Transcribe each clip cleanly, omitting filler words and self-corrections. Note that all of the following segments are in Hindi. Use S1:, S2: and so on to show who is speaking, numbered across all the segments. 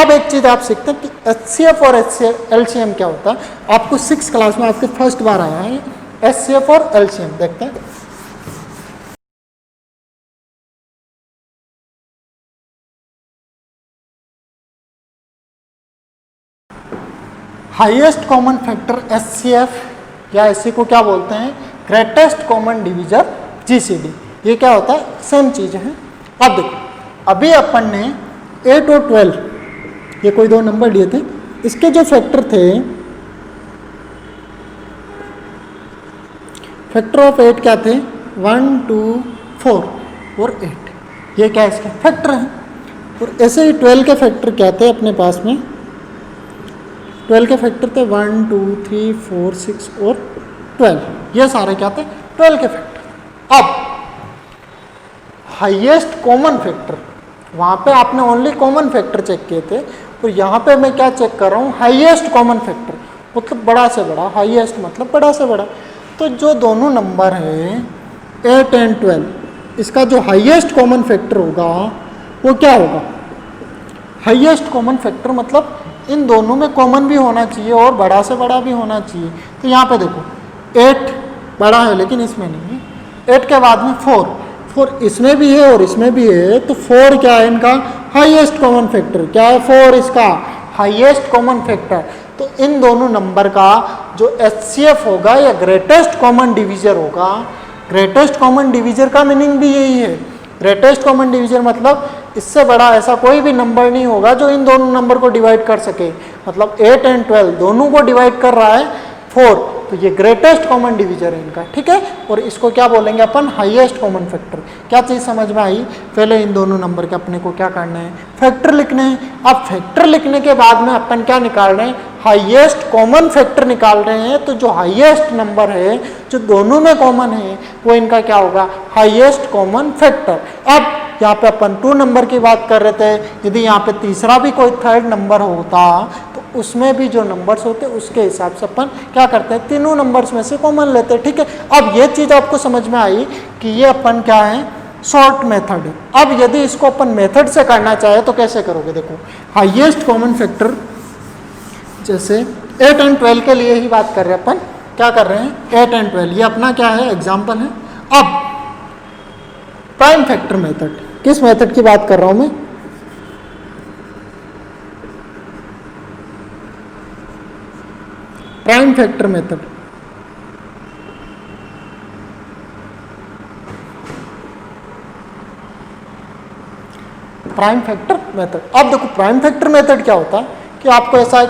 S1: अब एक चीज़ आप सीखते हैं कि HCF और LCM क्या होता है। आपको 6 क्लास में आपके फर्स्ट बार आया है HCF और LCM। देखते हैं। हाईएस्ट कॉमन फैक्टर HCF या इसी को क्या बोलते हैं, ग्रेटेस्ट कॉमन डिवीजर GCD। ये क्या होता है, सेम चीज़ है। अब देखो, अभी अपन ने 8 और 12 ये कोई दो नंबर लिए थे, इसके जो फैक्टर थे, फैक्टर ऑफ 8 क्या थे, 1 2 4 और 8। ये क्या इसके फैक्टर हैं। और ऐसे ही 12 के फैक्टर क्या थे अपने पास में, 12 के फैक्टर थे 1 2 3 4 6 और 12। ये सारे क्या थे, 12 के फैक्टर। अब हाईएस्ट कॉमन फैक्टर, वहाँ पे आपने ओनली कॉमन फैक्टर चेक किए थे, और यहाँ पे मैं क्या चेक कर रहा हूँ, हाईएस्ट कॉमन फैक्टर, मतलब बड़ा से बड़ा। हाईएस्ट मतलब बड़ा से बड़ा। तो जो दोनों नंबर हैं 8 एंड 12, इसका जो हाईएस्ट कॉमन फैक्टर होगा वो क्या होगा, हाईएस्ट कॉमन फैक्टर मतलब इन दोनों में कॉमन भी होना चाहिए और बड़ा से बड़ा भी होना चाहिए। तो यहाँ पे देखो 8 बड़ा है लेकिन इसमें नहीं है, 8 के बाद में 4 इसमें भी है और इसमें भी है, तो 4 क्या है इनका हाईएस्ट कॉमन फैक्टर। क्या है, 4 इसका हाईएस्ट कॉमन फैक्टर। तो इन दोनों नंबर का जो HCF होगा या ग्रेटेस्ट कॉमन डिवीजर होगा, ग्रेटेस्ट कॉमन डिवीजर का मीनिंग भी यही है। ग्रेटेस्ट कॉमन डिवीजर मतलब इससे बड़ा ऐसा कोई भी नंबर नहीं होगा जो इन दोनों नंबर को डिवाइड कर सके। मतलब 8 एंड 12 दोनों को डिवाइड कर रहा है 4, तो ये ग्रेटेस्ट कॉमन डिवीजर है इनका, ठीक है। और इसको क्या बोलेंगे अपन, हाईएस्ट कॉमन फैक्टर। क्या चीज़ समझ में आई, पहले इन दोनों नंबर के अपने को क्या करना है, फैक्टर लिखने हैं। अब फैक्टर लिखने के बाद में अपन क्या निकाल रहे हैं, हाईएस्ट कॉमन फैक्टर निकाल रहे हैं। तो जो हाईएस्ट नंबर है जो दोनों में कॉमन है वो इनका क्या होगा, हाईएस्ट कॉमन फैक्टर। अब यहाँ पे अपन 2 नंबर की बात कर रहे थे, यदि यहाँ पे तीसरा भी कोई थर्ड नंबर होता तो उसमें भी जो नंबर्स होते उसके हिसाब से अपन क्या करते हैं, तीनों नंबर्स में से कॉमन लेते हैं, ठीक है। अब ये चीज़ आपको समझ में आई कि ये अपन क्या है, शॉर्ट मेथड है। अब यदि इसको अपन मेथड से करना चाहे तो कैसे करोगे, देखो हाईएस्ट कॉमन फैक्टर, जैसे 8 एंड 12 के लिए ही बात कर रहे हैं अपन, क्या कर रहे हैं 8 एंड 12, ये अपना क्या है एग्जाम्पल है। अब प्राइम फैक्टर मेथड, किस मेथड की बात कर रहा हूं मैं, prime factor method. Prime factor method. अब देखो प्राइम फैक्टर मेथड क्या होता है कि आपको ऐसा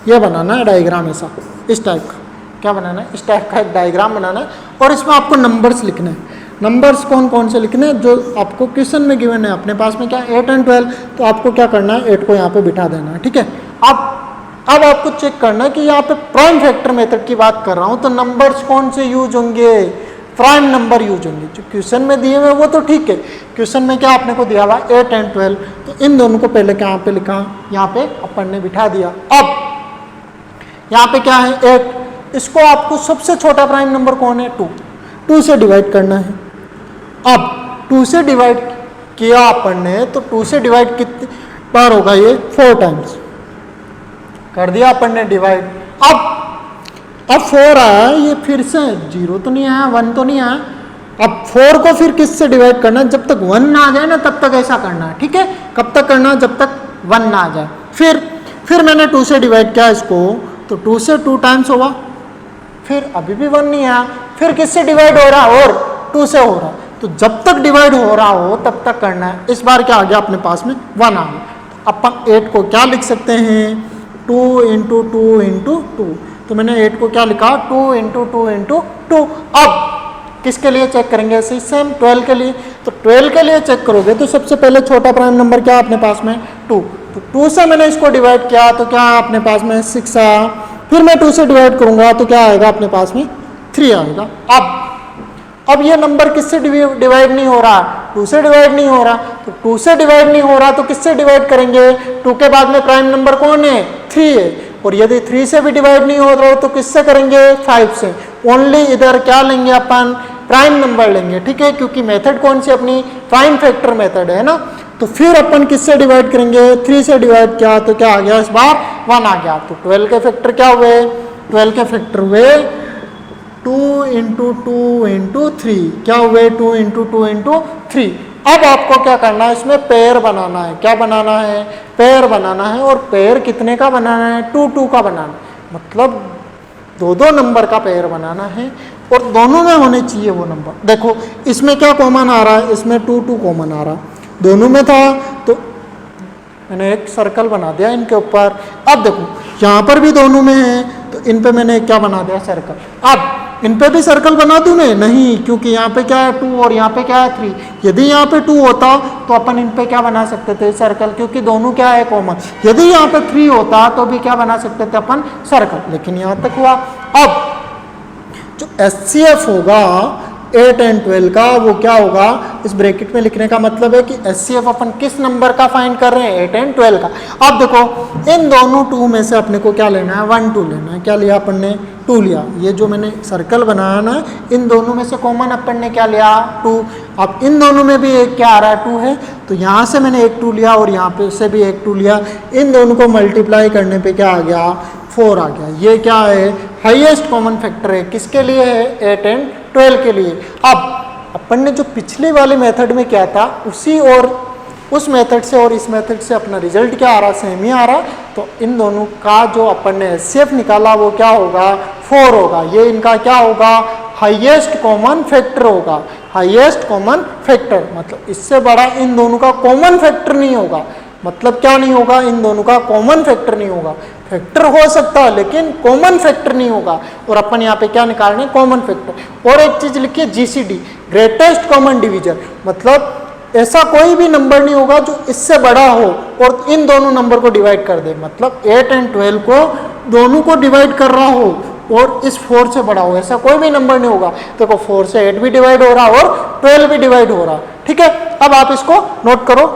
S1: ये बनाना है डायग्राम, ऐसा इस टाइप का, क्या बनाना है, इस टाइप का एक डायग्राम बनाना है, और इसमें आपको नंबर्स लिखने हैं। नंबर्स कौन कौन से लिखने हैं, जो आपको क्वेश्चन में गिवन है। अपने पास में क्या 8 एंड 12, तो आपको क्या करना है, 8 को यहाँ पे बिठा देना है, ठीक है। अब आपको चेक करना है कि यहाँ पे प्राइम फैक्टर मेथड की बात कर रहा हूँ, तो नंबर्स कौन से यूज होंगे, प्राइम नंबर यूज होंगे। जो क्वेश्चन में दिए हुए वो तो ठीक है, क्वेश्चन में क्या आपने को दिया हुआ 8 एंड 12, तो इन दोनों को पहले क्या पे लिखा, यहाँ पे अपन ने बिठा दिया। अब यहाँ पे क्या है 8, इसको आपको सबसे छोटा प्राइम नंबर कौन है 2 से डिवाइड करना है। अब 2 से डिवाइड किया अपन ने, तो 2 से डिवाइड कितनी बार होगा, ये 4 टाइम्स कर दिया अपन ने डिवाइड। अब 4 आया, ये फिर से 0 तो नहीं आया, 1 तो नहीं आया। अब 4 को फिर किससे डिवाइड करना है, जब तक 1 ना आ जाए ना तब तक ऐसा करना है, ठीक है। कब तक करना है, जब तक 1 ना आ जाए। फिर मैंने 2 से डिवाइड किया इसको, तो 2 से 2 टाइम्स होगा, फिर अभी भी 1 नहीं आया, फिर किससे डिवाइड हो रहा, और 2 से हो रहा। तो जब तक डिवाइड हो रहा हो तब तक करना है। इस बार क्या आ गया अपने पास में 1 आ गया, तो अपन 8 को क्या लिख सकते हैं, 2 × 2 × 2। तो मैंने 8 को क्या लिखा, 2 × 2 × 2। अब किसके लिए चेक करेंगे, ऐसे सेम 12 के लिए। तो 12 के लिए चेक करोगे तो सबसे पहले छोटा प्राइम नंबर क्या अपने पास में 2, तो 2 से मैंने इसको डिवाइड किया तो क्या अपने पास में 6 आया। फिर मैं 2 से डिवाइड करूंगा तो क्या आएगा अपने पास में 3 आएगा। अब ये नंबर किससे डिवाइड नहीं हो रहा, 2 से डिवाइड नहीं हो रहा, तो 2 से डिवाइड नहीं हो रहा तो किससे डिवाइड करेंगे, 2 के बाद में प्राइम नंबर कौन है 3 है। और यदि 3 से भी डिवाइड नहीं हो रहा हो तो किससे करेंगे 5 से। ओनली इधर क्या लेंगे अपन, प्राइम नंबर लेंगे, ठीक है, क्योंकि मेथड कौन सी अपनी प्राइम फैक्टर मेथड है ना। तो फिर अपन किससे डिवाइड करेंगे, 3 से डिवाइड किया तो क्या आ गया, इस बार 1 आ गया। तो 12 के फैक्टर क्या हुए, 12 के फैक्टर हुए 2 × 2 × 3, क्या हुए 2 × 2 × 3। अब आपको क्या करना है, इसमें पेयर बनाना है। क्या बनाना है, पेयर बनाना है। और पेयर कितने का बनाना है, 2 2 का बनाना है, मतलब 2 नंबर का पेयर बनाना है और दोनों में होने चाहिए वो नंबर। देखो इसमें क्या कॉमन आ रहा है, इसमें 2 2 कॉमन आ रहा है, दोनों में था तो मैंने एक सर्कल बना दिया इनके ऊपर। अब देखो यहाँ पर भी दोनों में है तो इन पे मैंने क्या बना दिया, सर्कल। अब इन पे भी सर्कल बना दूं मैं, नहीं, क्योंकि यहाँ पे क्या है 2 और यहाँ पे क्या है 3। यदि यहाँ पे 2 होता तो अपन इन पे क्या बना सकते थे, सर्कल, क्योंकि दोनों क्या है कॉमन। यदि यहाँ पे 3 होता तो भी क्या बना सकते थे अपन, सर्कल, लेकिन यहाँ तक हुआ। अब जो HCF होगा 8 और 12 का, वो क्या होगा, इस ब्रैकेट में लिखने का मतलब है कि HCF अपन किस नंबर का फाइंड कर रहे हैं, 8 और 12 का। अब देखो इन दोनों 2 में से अपने को क्या लेना है, 1 2 लेना है। क्या लिया अपन ने, 2 लिया। ये जो मैंने सर्कल बनाया ना, इन दोनों में से कॉमन अपन ने क्या लिया, 2। अब इन दोनों में भी एक क्या आ रहा है, 2 है, तो यहाँ से मैंने एक 2 लिया और यहाँ पे से भी एक 2 लिया। इन दोनों को मल्टीप्लाई करने पे क्या आ गया, 4 आ गया। ये क्या है, हाईएस्ट कॉमन फैक्टर है, किसके लिए है, 8 और 12 के लिए। अब अपन ने जो पिछले वाले मेथड में किया था उसी और उस मेथड से और इस मेथड से अपना रिजल्ट क्या आ रहा, सेम ही आ रहा। तो इन दोनों का जो अपन ने HCF निकाला वो क्या होगा, 4 होगा। ये इनका क्या होगा, हाईएस्ट कॉमन फैक्टर होगा, हाईएस्ट कॉमन फैक्टर। मतलब इससे बड़ा इन दोनों का कॉमन फैक्टर नहीं होगा। मतलब क्या नहीं होगा, इन दोनों का कॉमन फैक्टर नहीं होगा। फैक्टर हो सकता है लेकिन कॉमन फैक्टर नहीं होगा। और अपन यहाँ पे क्या निकाल रहे हैं, कॉमन फैक्टर। और एक चीज लिखिए GCD, ग्रेटेस्ट कॉमन डिवीजर, मतलब ऐसा कोई भी नंबर नहीं होगा जो इससे बड़ा हो और इन दोनों नंबर को डिवाइड कर दे। मतलब 8 और 12 को दोनों को डिवाइड कर रहा हो और इस 4 से बड़ा हो, ऐसा कोई भी नंबर नहीं होगा। देखो 4 से 8 भी डिवाइड हो रहा और 12 भी डिवाइड हो रहा। ठीक है, अब आप इसको नोट करो।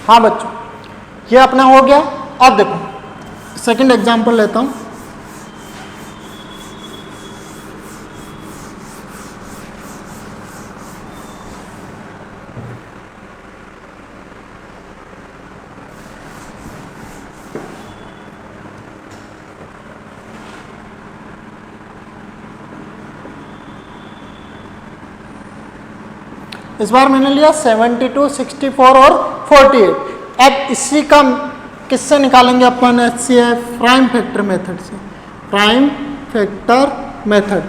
S1: हाँ बच्चों, ये अपना हो गया। अब देखो सेकंड एग्जांपल लेता हूं। इस बार मैंने लिया 72, 64 और 48। अब इसी का किससे निकालेंगे अपन, HCF, प्राइम फैक्टर मेथड से, प्राइम फैक्टर मेथड।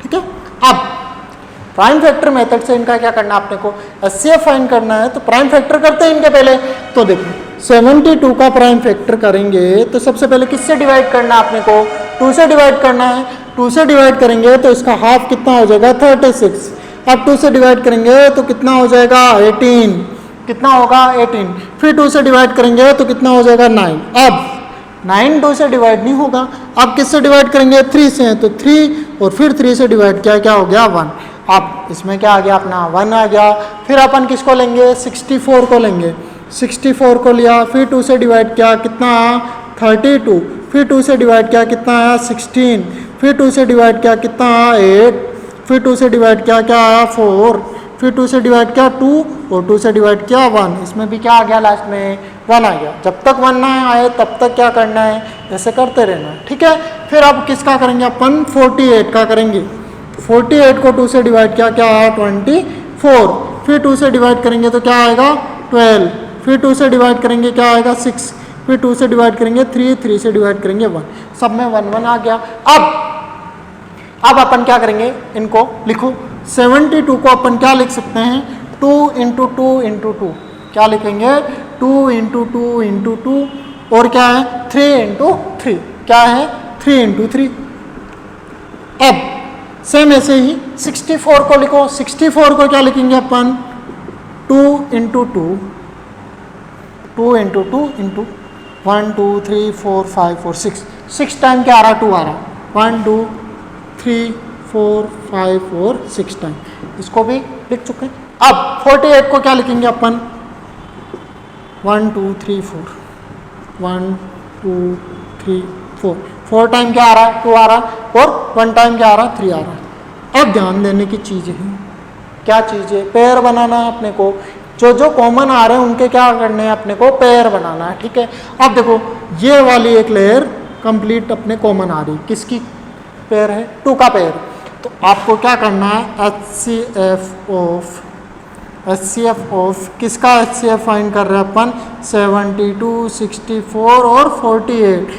S1: ठीक है, अब प्राइम फैक्टर मेथड से इनका क्या करना है, अपने को HCF फाइंड करना है। तो प्राइम फैक्टर करते हैं इनके पहले। तो देखो 72 का प्राइम फैक्टर करेंगे तो सबसे पहले किससे डिवाइड करना है, अपने को 2 से डिवाइड करना है। 2 से डिवाइड करेंगे तो इसका हाफ कितना हो जाएगा, 36। अब 2 से डिवाइड करेंगे तो कितना हो जाएगा, 18। कितना होगा, 18। फिर 2 से डिवाइड करेंगे तो कितना हो जाएगा, 9। अब 9 2 से डिवाइड नहीं होगा। अब किससे डिवाइड करेंगे, 3 से, तो 3 और फिर 3 से डिवाइड किया, क्या हो गया, 1। अब इसमें क्या आ गया, अपना 1 आ गया। फिर अपन किसको लेंगे, 64 को लेंगे। 64 को लिया, फिर 2 से डिवाइड किया, कितना आया, 32। फिर 2 से डिवाइड किया, कितना आया, 16। फिर 2 से डिवाइड किया, कितना आया, 8। फिर 2 से डिवाइड किया, क्या आया, 4। फिर 2 से डिवाइड किया 2 और 2 से डिवाइड किया 1। इसमें भी क्या आ गया, लास्ट में 1 आ गया। जब तक 1 ना आए तब तक क्या करना है, ऐसे करते रहना। ठीक है, फिर अब किसका करेंगे अपन, 48 का करेंगे। 48 को 2 से डिवाइड किया, क्या आया, 24। फिर 2 से डिवाइड करेंगे तो क्या आएगा, 12। फिर 2 से डिवाइड करेंगे, क्या आएगा, 6। फिर 2 से डिवाइड करेंगे 3, 3 से डिवाइड करेंगे 1। सब में 1 1 आ गया। अब अपन क्या करेंगे, इनको लिखो। 72 को अपन क्या लिख सकते हैं, 2 × 2 × 2। क्या लिखेंगे, 2 × 2 × 2 और क्या है, 3 × 3। क्या है, 3 × 3। अब सेम ऐसे ही 64 को लिखो। 64 को क्या लिखेंगे अपन, 2 × 2 2 × 2 × 1 2 3 4 5 और 6। 6 टाइम क्या आ रहा, 2 आ रहा। 1 2 3 4 5 और 6 टाइम। इसको भी लिख चुके हैं। अब 48 को क्या लिखेंगे अपन, 1 2 3 4, 1 2 3 4, 4 टाइम क्या आ रहा है 2 आ रहा है, और 1 टाइम क्या आ रहा है 3 आ रहा है। अब ध्यान देने की चीज़ें हैं, क्या चीज़ें, पेयर बनाना है अपने को, जो जो कॉमन आ रहे हैं उनके क्या करने हैं अपने को, पेयर बनाना है, ठीक है। अब देखो ये वाली एक लेयर कंप्लीट अपने कॉमन आ रही, किसकी पेयर है, 2 का पेयर। तो आपको क्या करना है, HCF ऑफ किसका HCF फाइंड कर रहे हैं अपन, 72 64 और 48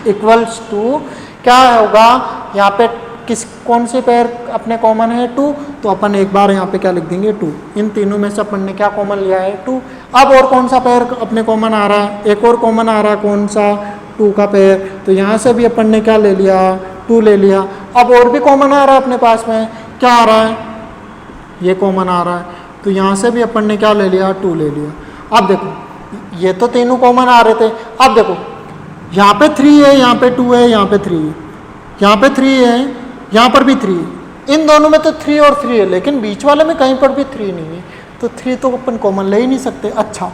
S1: इक्वल्स टू क्या होगा यहाँ पे, किस कौन से पेयर अपने कॉमन है 2, तो अपन एक बार यहाँ पे क्या लिख देंगे 2, इन तीनों में से अपन ने क्या कॉमन लिया है 2। अब और कौन सा पेयर अपने कॉमन आ रहा है, एक और कॉमन आ रहा है, कौन सा, 2 का पेयर, तो यहाँ से भी अपन ने क्या ले लिया 2 ले लिया। अब और भी कॉमन आ रहा है अपने पास में, क्या आ रहा है, ये कॉमन आ रहा है, तो यहाँ से भी अपन ने क्या ले लिया 2 ले लिया। अब देखो ये तो तीनों कॉमन आ रहे थे, अब देखो यहाँ पे 3 है, यहाँ पे 2 है, यहाँ पे 3 है, यहाँ पे 3 है, यहाँ पर भी 3 है, इन दोनों में तो 3 और 3 है, लेकिन बीच वाले में कहीं पर भी 3 नहीं है, तो 3 तो अपन कॉमन ले ही नहीं सकते। अच्छा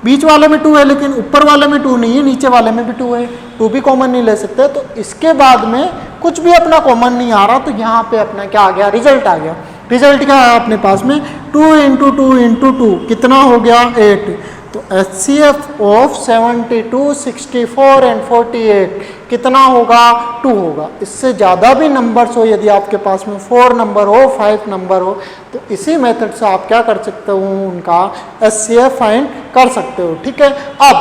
S1: बीच वाले में 2 है, लेकिन ऊपर वाले में 2 नहीं है, नीचे वाले में भी 2 है, 2 भी कॉमन नहीं ले सकते, तो इसके बाद में कुछ भी अपना कॉमन नहीं आ रहा, तो यहाँ पे अपना क्या आ गया, रिजल्ट आ गया। रिजल्ट क्या है अपने पास में, 2 × 2 × 2 कितना हो गया 8, तो HCF ऑफ 72 64 एंड 48 कितना होगा 2 होगा। इससे ज़्यादा भी नंबर्स हो, यदि आपके पास में 4 नंबर हो 5 नंबर हो, तो इसी मेथड से आप क्या कर सकते हो, उनका HCF फाइंड कर सकते हो, ठीक है। अब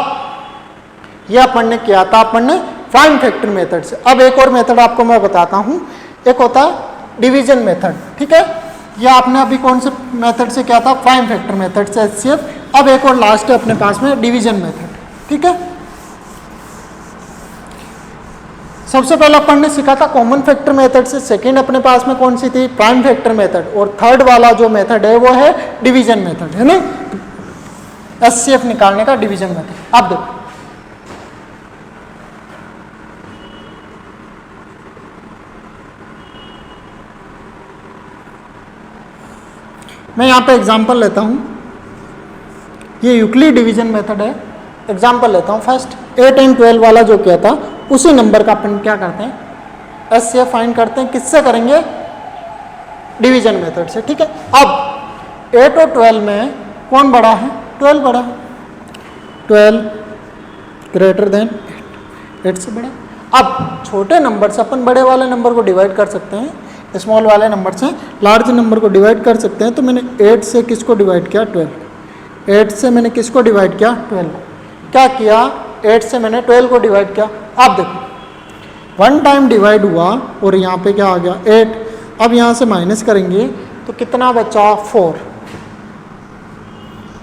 S1: ये अपन ने किया था, अपन ने प्राइम फैक्टर मेथड से। अब एक और मेथड आपको मैं बताता हूँ, एक होता है डिवीजन मेथड, ठीक है। ये आपने अभी कौन से मेथड से किया था, प्राइम फैक्टर मेथड से HCF। अब एक और लास्ट है अपने पास में डिवीजन मेथड, ठीक है। सबसे पहले अपन ने सीखा था कॉमन फैक्टर मेथड से, सेकंड अपने पास में कौन सी थी, प्राइम फैक्टर मेथड, और थर्ड वाला जो मेथड है वो है डिवीजन मेथड, है ना, HCF निकालने का डिवीजन मेथड। अब देखो मैं यहाँ पे एग्जांपल लेता हूँ, ये यूक्लिड डिवीजन मेथड है, एग्जांपल लेता हूँ फर्स्ट 8 और 12 वाला जो किया था, उसी नंबर का अपन क्या करते हैं HCF फाइंड करते हैं, किससे करेंगे, डिवीजन मेथड से, ठीक है। अब 8 और 12 में कौन बड़ा है, 12 बड़ा है, 12 ग्रेटर देन 8 से बड़ा। अब छोटे नंबर से अपन बड़े वाले नंबर को डिवाइड कर सकते हैं, स्मॉल वाले नंबर से लार्ज नंबर को डिवाइड कर सकते हैं। तो मैंने 8 से किसको डिवाइड किया 12, 8 से मैंने किसको डिवाइड किया 12, क्या किया 8 से मैंने 12 को डिवाइड किया। अब देखो 1 टाइम डिवाइड हुआ और यहाँ पे क्या आ गया 8, अब यहाँ से माइनस करेंगे तो कितना बचा 4,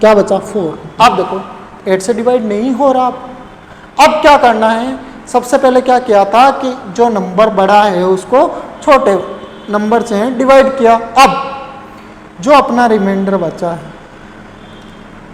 S1: क्या बचा 4। अब देखो 8 से डिवाइड नहीं हो रहा, अब क्या करना है, सबसे पहले क्या किया था कि जो नंबर बड़ा है उसको छोटे नंबर से डिवाइड किया। अब जो अपना रिमाइंडर बचा है,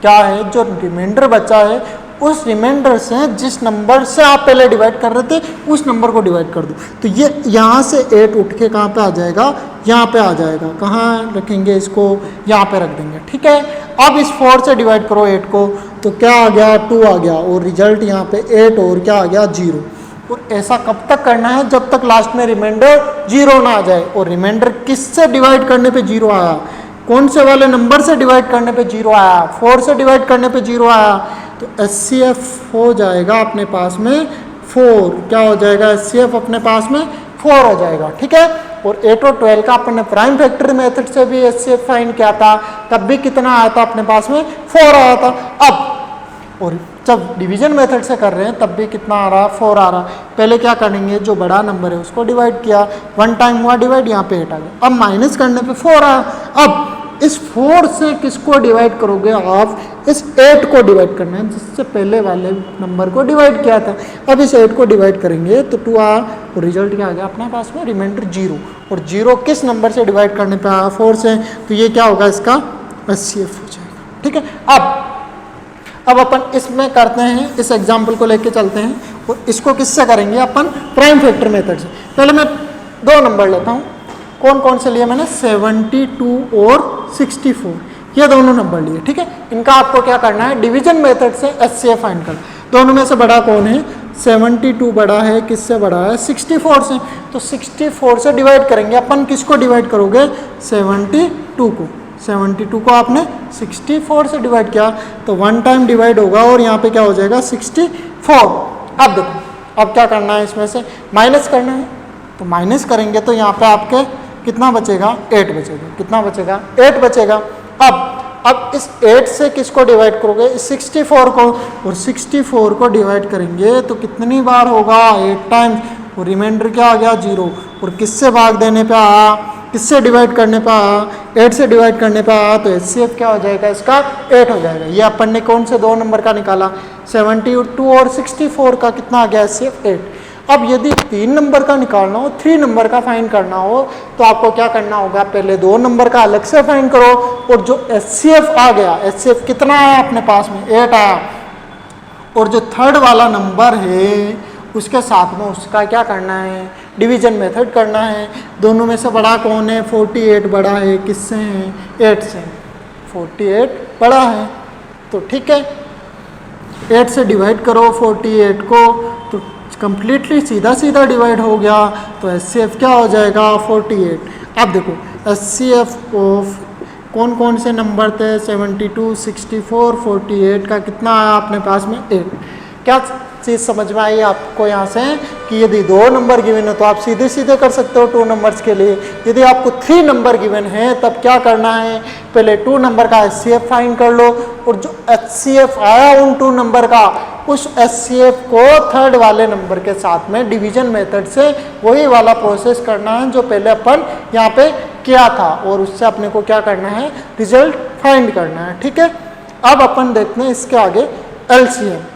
S1: क्या है, जो रिमाइंडर बचा है उस रिमाइंडर से जिस नंबर से आप पहले डिवाइड कर रहे थे उस नंबर को डिवाइड कर दो। तो ये यहाँ से 8 उठ के कहाँ पे आ जाएगा, यहाँ पे आ जाएगा, कहाँ रखेंगे इसको, यहाँ पे रख देंगे, ठीक है। अब इस 4 से डिवाइड करो 8 को, तो क्या आ गया 2 आ गया, और रिजल्ट यहाँ पे 8 और क्या आ गया 0। और ऐसा कब तक करना है, जब तक लास्ट में रिमाइंडर 0 ना आ जाए। और रिमाइंडर किससे डिवाइड करने पे 0 आया, कौन से वाले नंबर से डिवाइड करने पे 0 आया, 4 से डिवाइड करने पे 0 आया, तो HCF हो जाएगा अपने पास में 4, क्या हो जाएगा HCF अपने पास में 4 हो जाएगा, ठीक है। और 8 और 12 का अपन ने प्राइम फैक्टर मेथड से भी HCF फाइंड किया था, तब भी कितना आया था अपने पास में 4 आया था। अब और जब डिवीजन मेथड से कर रहे हैं तब भी कितना आ रहा है 4 आ रहा है। पहले क्या करेंगे, जो बड़ा नंबर है उसको डिवाइड किया, 1 टाइम हुआ डिवाइड, यहाँ पे 8 आ गया, अब माइनस करने पे 4 आया। अब इस 4 से किसको डिवाइड करोगे आप, इस 8 को डिवाइड करना है जिससे पहले वाले नंबर को डिवाइड किया था। अब इस 8 को डिवाइड करेंगे तो 2 आया, और रिजल्ट क्या आ गया अपने पास में रिमाइंडर 0, और 0 किस नंबर से डिवाइड करने पे आया 4 से, तो ये क्या होगा इसका HCF हो जाएगा, ठीक है। अब अपन इसमें करते हैं, इस एग्जाम्पल को लेके चलते हैं, और इसको किससे करेंगे अपन प्राइम फैक्टर मेथड से। पहले मैं 2 नंबर लेता हूँ, कौन कौन से लिए मैंने 72 और 64, ये दोनों नंबर लिए, ठीक है। इनका आपको क्या करना है, डिवीजन मेथड से HCF फाइंड करना। दोनों में से बड़ा कौन है, 72 बड़ा है, किससे बड़ा है, 64 से। तो 64 से डिवाइड करेंगे अपन, किसको डिवाइड करोगे, 72 को। 72 को आपने 64 से डिवाइड किया तो 1 टाइम डिवाइड होगा और यहाँ पे क्या हो जाएगा 64। अब देखो, अब क्या करना है, इसमें से माइनस करना है। तो माइनस करेंगे तो यहाँ पे आपके कितना बचेगा, 8 बचेगा। कितना बचेगा, 8 बचेगा। अब इस 8 से किसको डिवाइड करोगे, इस 64 को, और 64 को डिवाइड करेंगे तो कितनी बार होगा, 8 टाइम्स, और रिमाइंडर क्या आ गया, 0। और किससे भाग देने पे आया, किससे डिवाइड करने पे आया, 8 से डिवाइड करने पे आया, तो HCF क्या हो जाएगा इसका, 8 हो जाएगा। ये अपन ने कौन से दो नंबर का निकाला, 72 और 64 का कितना आ गया HCF, 8। अब यदि 3 नंबर का निकालना हो, 3 नंबर का फाइंड करना हो, तो आपको क्या करना होगा, पहले 2 नंबर का अलग से फाइंड करो, और जो HCF आ गया, HCF कितना आया अपने पास में, 8 आया, और जो थर्ड वाला नंबर है उसके साथ में उसका क्या करना है, डिवीजन मेथड करना है। दोनों में से बड़ा कौन है, 48 बड़ा है, किससे है, 8 से। 48 बड़ा है, तो ठीक है, 8 से डिवाइड करो 48 को, तो कंप्लीटली सीधा सीधा डिवाइड हो गया, तो HCF क्या हो जाएगा, 48। अब देखो HCF ऑफ कौन कौन से नंबर थे, 72, 64, 48 का कितना आया अपने पास में, 8। क्या चीज़ समझ में आई आपको यहाँ से, कि यदि 2 नंबर गिवन है तो आप सीधे सीधे कर सकते हो 2 नंबर्स के लिए। यदि आपको 3 नंबर गिवन है तब क्या करना है, पहले 2 नंबर का HCF फाइंड कर लो, और जो HCF आया उन 2 नंबर का, उस HCF को थर्ड वाले नंबर के साथ में डिवीजन मेथड से वही वाला प्रोसेस करना है जो पहले अपन यहाँ पे किया था, और उससे अपने को क्या करना है, रिजल्ट फाइंड करना है, ठीक है। अब अपन देखते हैं इसके आगे LCM।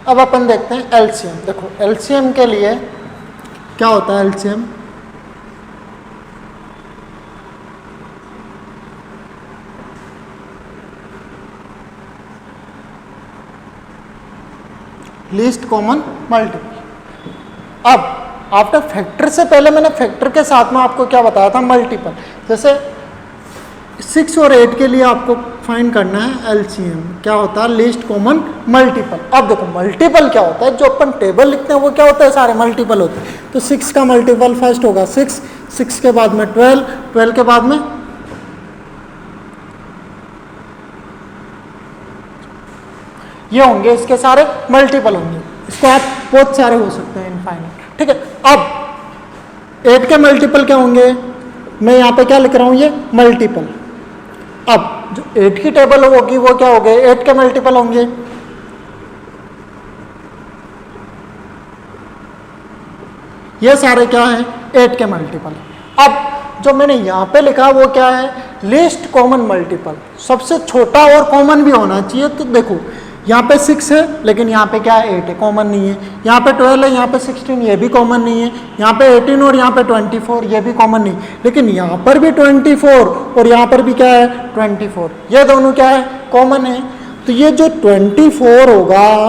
S1: अब अपन देखते हैं LCM। देखो LCM के लिए क्या होता है, LCM लीस्ट कॉमन मल्टीपल। अब आफ्टर फैक्टर से पहले मैंने फैक्टर के साथ में आपको क्या बताया था, मल्टीपल। जैसे 6 और 8 के लिए आपको फाइंड करना है LCM, क्या होता है, लीस्ट कॉमन मल्टीपल। अब देखो मल्टीपल क्या होता है, जो अपन टेबल लिखते हैं वो क्या होता है, सारे मल्टीपल होते हैं। तो 6 का मल्टीपल फर्स्ट होगा 6, 6 के बाद में 12, 12 के बाद में ये होंगे, इसके सारे मल्टीपल होंगे। इसको आप बहुत सारे हो सकते हैं, इनफाइनाइट, ठीक है। अब 8 के मल्टीपल क्या होंगे, मैं यहाँ पे क्या लिख रहा हूँ, ये मल्टीपल। अब जो 8 की टेबल होगी वो क्या हो गए, 8 के मल्टीपल होंगे। ये सारे क्या है, 8 के मल्टीपल। अब जो मैंने यहाँ पे लिखा वो क्या है, लीस्ट कॉमन मल्टीपल, सबसे छोटा और कॉमन भी होना चाहिए। तो देखो यहाँ पे 6 है, लेकिन यहाँ पे क्या है, 8 है, कॉमन नहीं है। यहाँ पे 12 है, यहाँ पे 16, ये भी कॉमन नहीं है। यहाँ पे 18 और यहाँ पे 24, ये भी कॉमन नहीं। लेकिन यहाँ पर भी 24 और यहाँ पर भी क्या है, 24, ये दोनों क्या है, कॉमन है। तो ये जो 24 होगा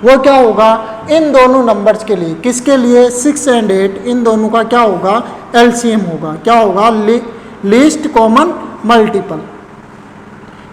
S1: वो क्या होगा, इन दोनों नंबर्स के लिए, किसके लिए, 6 और 8, इन दोनों का क्या होगा, LCM होगा। क्या होगा, लीस्ट कॉमन मल्टीपल।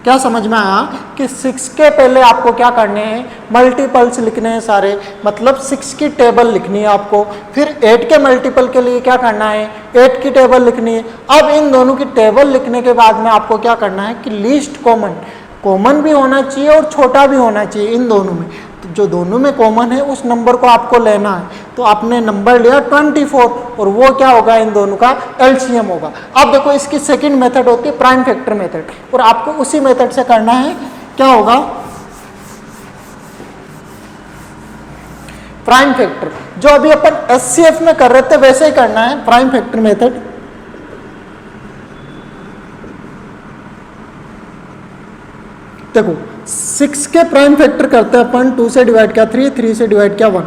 S1: क्या समझ में आया कि 6 के पहले आपको क्या करने हैं, मल्टीपल्स लिखने हैं सारे, मतलब 6 की टेबल लिखनी है आपको। फिर 8 के मल्टीपल के लिए क्या करना है, 8 की टेबल लिखनी है। अब इन दोनों की टेबल लिखने के बाद में आपको क्या करना है कि लीस्ट कॉमन, कॉमन भी होना चाहिए और छोटा भी होना चाहिए इन दोनों में। तो जो दोनों में कॉमन है उस नंबर को आपको लेना है। तो आपने नंबर लिया 24 और वो क्या होगा, इन दोनों का LCM होगा। अब देखो इसकी सेकंड मेथड होती है प्राइम फैक्टर मेथड, और आपको उसी मेथड से करना है। क्या होगा, प्राइम फैक्टर, जो अभी अपन HCF में कर रहे थे वैसे ही करना है, प्राइम फैक्टर मेथड। देखो 6 के प्राइम फैक्टर करते हैं अपन, 2 से डिवाइड किया 3, 3 से डिवाइड किया 1।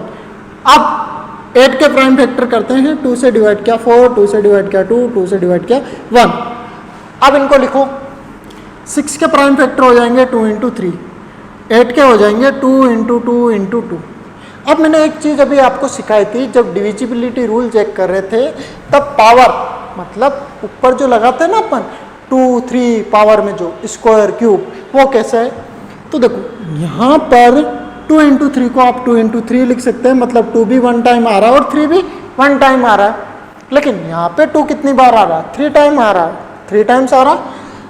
S1: अब 8 के प्राइम फैक्टर करते हैं, 2 से डिवाइड किया 4, 2 से डिवाइड किया 2, 2 से डिवाइड किया 1। अब इनको लिखो, 6 के प्राइम फैक्टर हो जाएंगे 2 इंटू 3, 8 के हो जाएंगे 2 इंटू 2 इंटू 2। अब मैंने एक चीज़ अभी आपको सिखाई थी, जब डिविजिबिलिटी रूल चेक कर रहे थे तब पावर मतलब ऊपर जो लगाते हैं ना अपन 2, 3 पावर में जो स्क्वायर क्यूब, वो कैसे है। तो देखो यहाँ पर 2 इंटू 3 को आप 2 इंटू 3 लिख सकते हैं, मतलब 2 भी 1 टाइम आ रहा है और 3 भी 1 टाइम आ रहा है। लेकिन यहाँ पे 2 कितनी बार आ रहा है, 3 टाइम आ रहा है, 3 टाइम्स आ रहा।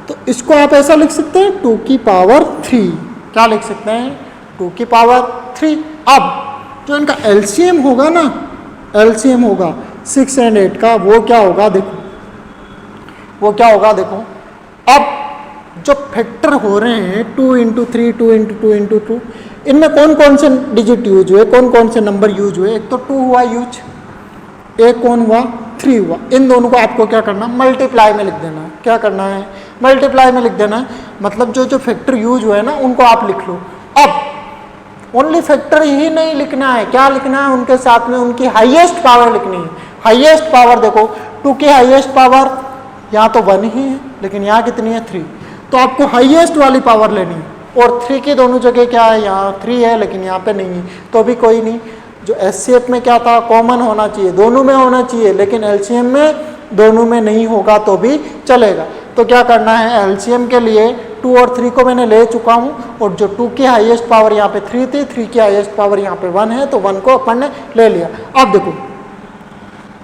S1: तो इसको आप ऐसा लिख सकते हैं 2 की पावर 3। क्या लिख सकते हैं, 2 की पावर 3। अब जो इनका एलसीएम होगा ना, एलसीएम होगा 6 और 8 का, वो क्या होगा देखो, वो क्या होगा देखो। अब जो फैक्टर हो रहे हैं 2 इंटू 3, 2 इंटू 2 इंटू 2, इनमें कौन कौन से डिजिट यूज हुए, कौन कौन से नंबर यूज हुए। एक तो 2 हुआ यूज, एक कौन हुआ 3 हुआ। इन दोनों को आपको क्या करना, मल्टीप्लाई में लिख देना है। क्या करना है, मल्टीप्लाई में लिख देना है। मतलब जो जो फैक्टर यूज हुए ना उनको आप लिख लो। अब ओनली फैक्टर ही नहीं लिखना है, क्या लिखना है, उनके साथ में उनकी हाईएस्ट पावर लिखनी है। हाईएस्ट पावर देखो, 2 की हाईएस्ट पावर यहाँ तो 1 ही है, लेकिन यहाँ कितनी है 3, तो आपको हाईएस्ट वाली पावर लेनी है। और 3 की दोनों जगह क्या है, यहाँ 3 है लेकिन यहाँ पे नहीं है, तो अभी कोई नहीं। जो एचसीएफ में क्या था, कॉमन होना चाहिए, दोनों में होना चाहिए, लेकिन एलसीएम में दोनों में नहीं होगा तो भी चलेगा। तो क्या करना है, एलसीएम के लिए 2 और 3 को मैंने ले चुका हूँ, और जो 2 की हाईएस्ट पावर यहाँ पे 3 थी, 3 की हाईएस्ट पावर यहाँ पे 1 है, तो 1 को अपन ने ले लिया। अब देखो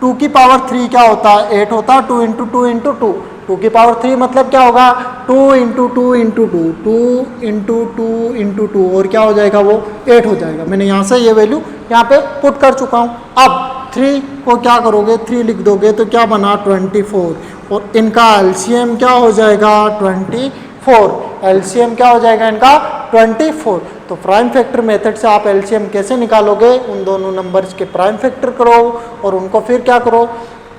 S1: 2 की पावर 3 क्या होता है, 8 होता है, 2 इंटू 2 इंटू 2। 2 की पावर 3 मतलब क्या होगा, 2 इंटू 2 इंटू 2, 2 इंटू 2 इंटू 2, और क्या हो जाएगा, वो 8 हो जाएगा। मैंने यहाँ से ये वैल्यू यहाँ पे पुट कर चुका हूँ। अब 3 को क्या करोगे, 3 लिख दोगे तो क्या बना 24, और इनका एलसीएम क्या हो जाएगा 24। एलसीएम क्या हो जाएगा इनका 24। तो प्राइम फैक्टर मेथड से आप एलसीएम कैसे निकालोगे, उन दोनों नंबर्स के प्राइम फैक्टर करो और उनको फिर क्या करो,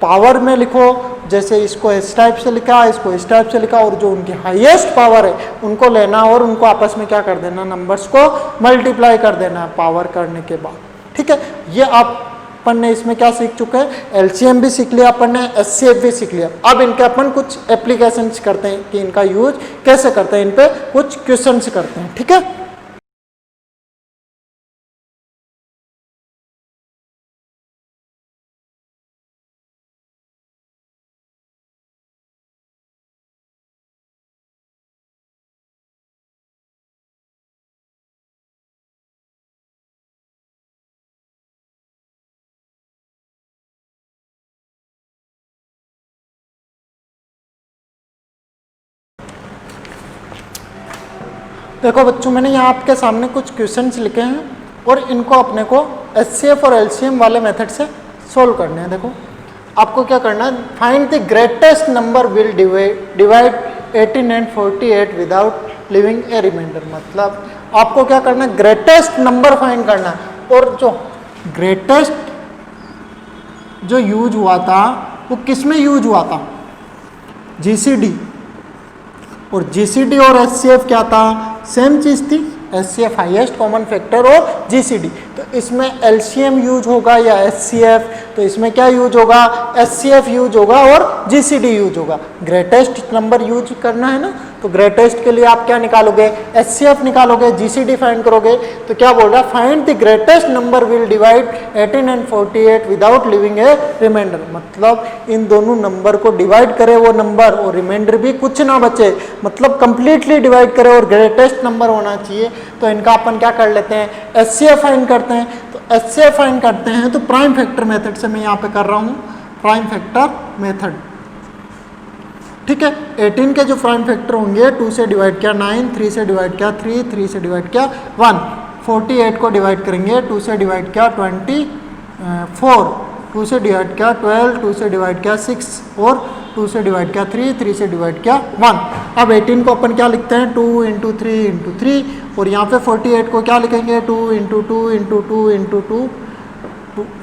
S1: पावर में लिखो। जैसे इसको इस टाइप से लिखा, इसको इस टाइप से लिखा, और जो उनकी हाईएस्ट पावर है उनको लेना और उनको आपस में क्या कर देना, नंबर्स को मल्टीप्लाई कर देना पावर करने के बाद। ठीक है, ये आप अपन ने इसमें क्या सीख चुके हैं, एलसीएम भी सीख लिया अपन ने, एचसीएफ भी सीख लिया। अब इनके अपन कुछ एप्लीकेशंस करते हैं कि इनका यूज कैसे करते हैं, इन पे कुछ क्वेश्चंस करते हैं। ठीक है, देखो बच्चों, मैंने यहाँ आपके सामने कुछ क्वेश्चंस लिखे हैं और इनको अपने को एचसीएफ और एलसीएम वाले मेथड से सोल्व करने हैं। देखो आपको क्या करना है, find the greatest number will divide 18 and 48 without leaving a remainder. मतलब आपको क्या करना है, ग्रेटेस्ट नंबर फाइंड करना है। और जो ग्रेटेस्ट जो यूज हुआ था वो किस में यूज हुआ था, जीसीडी। और जीसीडी और एचसीएफ क्या था, सेम चीज थी, एचसीएफ हाईएस्ट कॉमन फैक्टर और जीसीडी। तो इसमें एलसीएम यूज होगा या एचसीएफ, तो इसमें क्या यूज होगा, एचसीएफ यूज होगा और जीसीडी यूज होगा। ग्रेटेस्ट नंबर यूज करना है ना, तो ग्रेटेस्ट के लिए आप क्या निकालोगे, एचसीएफ निकालोगे, जीसीडी फाइंड करोगे। तो क्या बोल रहा है, find the greatest number will divide 18 and 48 without leaving a remainder. मतलब इन दोनों नंबर को डिवाइड करे वो नंबर, और रिमाइंडर भी कुछ ना बचे, मतलब कंप्लीटली डिवाइड करे और ग्रेटेस्ट नंबर होना चाहिए। तो इनका अपन क्या कर लेते हैं, एचसीएफ फाइंड करते हैं। तो एचसीएफ फाइंड करते हैं तो प्राइम फैक्टर मेथड से मैं यहाँ पे कर रहा हूँ, प्राइम फैक्टर मेथड। ठीक है, 18 के जो प्राइम फैक्टर होंगे, 2 से डिवाइड किया 9, 3 से डिवाइड किया 3, 3 से डिवाइड किया 1। 48 को डिवाइड करेंगे, 2 से डिवाइड किया 24, 2 से डिवाइड किया 12, 2 से डिवाइड किया 6, और 2 से डिवाइड किया 3, 3 से डिवाइड किया 1। अब 18 को अपन क्या लिखते हैं, 2 इंटू 3 इंटू 3, और यहाँ पे 48 को क्या लिखेंगे, 2 इंटू 2 इंटू 2 इंटू 2,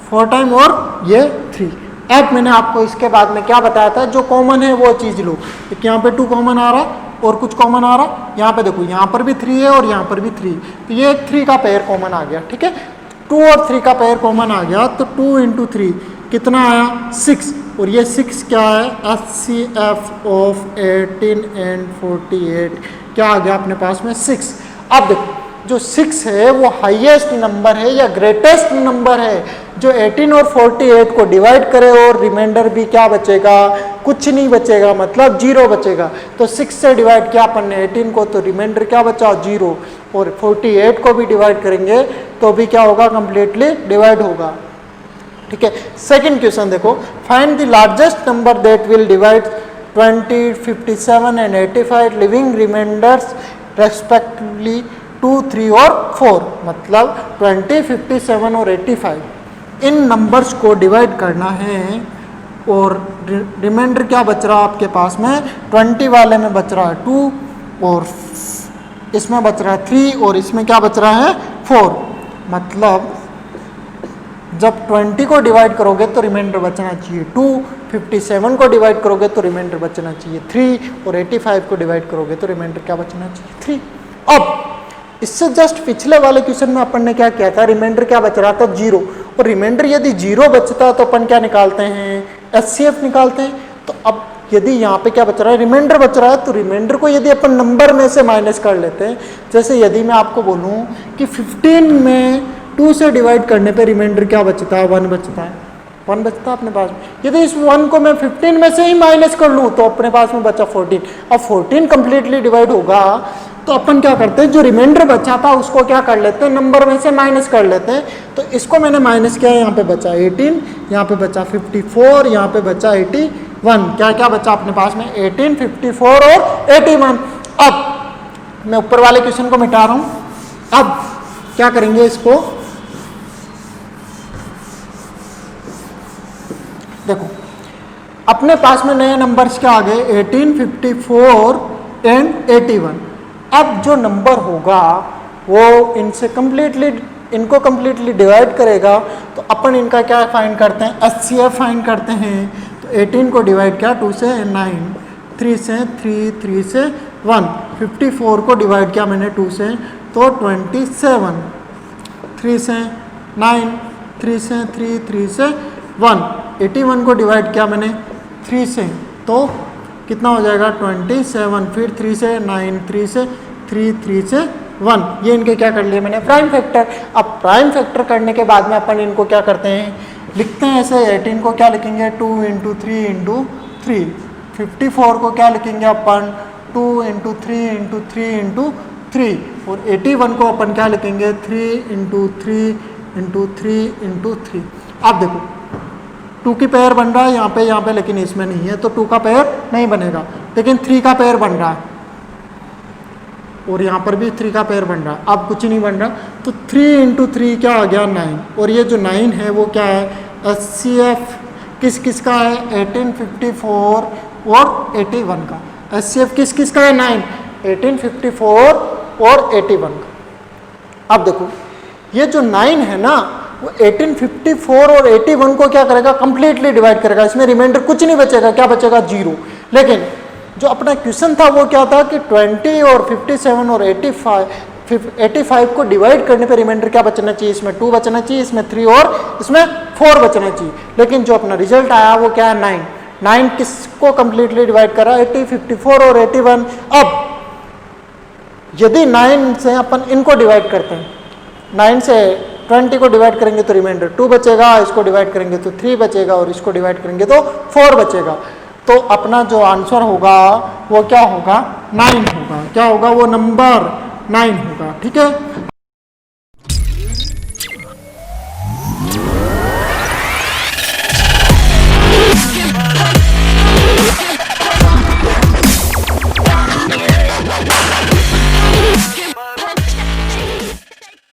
S1: 4 टाइम और ये 3। अब मैंने आपको इसके बाद में क्या बताया था, जो कॉमन है वो चीज़ लो। एक यहाँ पे 2 कॉमन आ रहा है, और कुछ कॉमन आ रहा, यहाँ पे देखो यहाँ पर भी 3 है और यहाँ पर भी 3, तो ये 3 का पेयर कॉमन आ गया, ठीक है। 2 और 3 का पेयर कॉमन आ गया, तो 2 इंटू 3 कितना आया 6, और ये 6 क्या है HCF ऑफ 18 एंड 48 क्या आ गया अपने पास में 6। अब देखो जो 6 है वो हाईएस्ट नंबर है या ग्रेटेस्ट नंबर है जो 18 और 48 को डिवाइड करे, और रिमाइंडर भी क्या बचेगा, कुछ नहीं बचेगा, मतलब 0 बचेगा। तो 6 से डिवाइड किया अपन ने 18 को, तो रिमाइंडर क्या बचा 0, और 48 को भी डिवाइड करेंगे तो भी क्या होगा, कंप्लीटली डिवाइड होगा, ठीक है। सेकंड क्वेश्चन देखो, find the largest number that will divide 20, 57 and 85 leaving remainders respectively 2, 3 और 4, मतलब 20, 57 और 85 इन नंबर्स को डिवाइड करना है, और रिमाइंडर क्या बच रहा है आपके पास में, 20 वाले में बच रहा है 2, और इसमें बच रहा है 3, और इसमें क्या बच रहा है 4, मतलब जब 20 को डिवाइड करोगे तो रिमाइंडर बचना चाहिए 2, 57 को डिवाइड करोगे तो रिमाइंडर बचना चाहिए 3, और 85 को डिवाइड करोगे तो रिमाइंडर क्या बचना चाहिए 3। अब इससे जस्ट पिछले वाले क्वेश्चन में अपन ने क्या किया था, रिमाइंडर क्या बच रहा था 0, और रिमाइंडर यदि 0 बचता है तो अपन क्या निकालते हैं, HCF निकालते हैं। तो अब यदि यहाँ पे क्या बच रहा है, रिमाइंडर बच रहा है, तो रिमाइंडर को यदि अपन नंबर में से माइनस कर लेते हैं, जैसे यदि मैं आपको बोलूँ कि 15 में 2 से डिवाइड करने पे रिमाइंडर क्या बचता है, 1 बचता है, 1 बचता है अपने पास में। यदि इस 1 को मैं 15 में से ही माइनस कर लूँ तो अपने पास में बचा 14। अब 14 कंप्लीटली डिवाइड होगा तो अपन क्या करते हैं, जो रिमाइंडर बचा था उसको क्या कर लेते हैं, नंबर में से माइनस कर लेते हैं। तो इसको मैंने माइनस किया, यहाँ पे बचा 18, यहाँ पे बचा 54, यहाँ पे बचा 81, क्या क्या बचा अपने पास में 18, 54 और 81। अब मैं ऊपर वाले क्वेश्चन को मिटा रहा हूँ, अब क्या करेंगे इसको, देखो अपने पास में नए नंबर्स क्या आ गए 18, 54 एंड 81। अब जो नंबर होगा वो इनसे इनको कंप्लीटली डिवाइड करेगा, तो अपन इनका क्या फाइंड करते हैं, HCF फाइंड करते हैं। तो 18 को डिवाइड किया 2 से 9, 3 से 3, 3 से 1, 54 को डिवाइड किया मैंने 2 से तो 27, 3 से 9, 3 से 3, 3 से 1, 81 को डिवाइड किया मैंने 3 से तो कितना हो जाएगा 27, फिर 3 से 9, 3 से 3, 3 से 1, ये इनके क्या कर लिए मैंने प्राइम फैक्टर। अब प्राइम फैक्टर करने के बाद में अपन इनको क्या करते हैं, लिखते हैं ऐसे, 18 को क्या लिखेंगे 2 इंटू 3 इंटू 3, 54 को क्या लिखेंगे अपन 2 इंटू 3 इंटू 3 इंटू 3, और 81 को अपन क्या लिखेंगे 3 इंटू 3 इंटू 3 इंटू 3। अब देखो 2 की पेयर बन रहा है यहाँ पे, लेकिन इसमें नहीं है तो 2 का पेयर नहीं बनेगा, लेकिन 3 का पेयर बन रहा है, और यहाँ पर भी 3 का पेयर बन रहा है। अब कुछ नहीं बन रहा, तो 3 इंटू 3 क्या आ गया 9, और ये जो 9 है वो क्या है HCF किस किस का है 18, 54 और 81 का। HCF किस किस का है 9, 18, 54 और 81 का। अब देखो ये जो 9 है ना वो 18, 54 और 81 को क्या करेगा, कंप्लीटली डिवाइड करेगा, इसमें रिमाइंडर कुछ नहीं बचेगा, क्या बचेगा 0। लेकिन जो अपना क्वेश्चन था वो क्या था कि 20 और 57 और 85 को डिवाइड करने पे रिमाइंडर क्या बचना चाहिए, इसमें 2 बचना चाहिए, इसमें 3 और इसमें 4 बचना चाहिए। लेकिन जो अपना रिजल्ट आया वो क्या है 9 किसको कंप्लीटली डिवाइड करा 80, 54 और 81। अब यदि 9 से अपन इनको डिवाइड करते हैं, 9 से 20 को डिवाइड करेंगे तो रिमाइंडर 2 बचेगा, इसको डिवाइड करेंगे तो 3 बचेगा, और इसको डिवाइड करेंगे तो 4 बचेगा। तो अपना जो आंसर होगा वो क्या होगा 9 होगा, क्या होगा वो नंबर 9 होगा, ठीक है।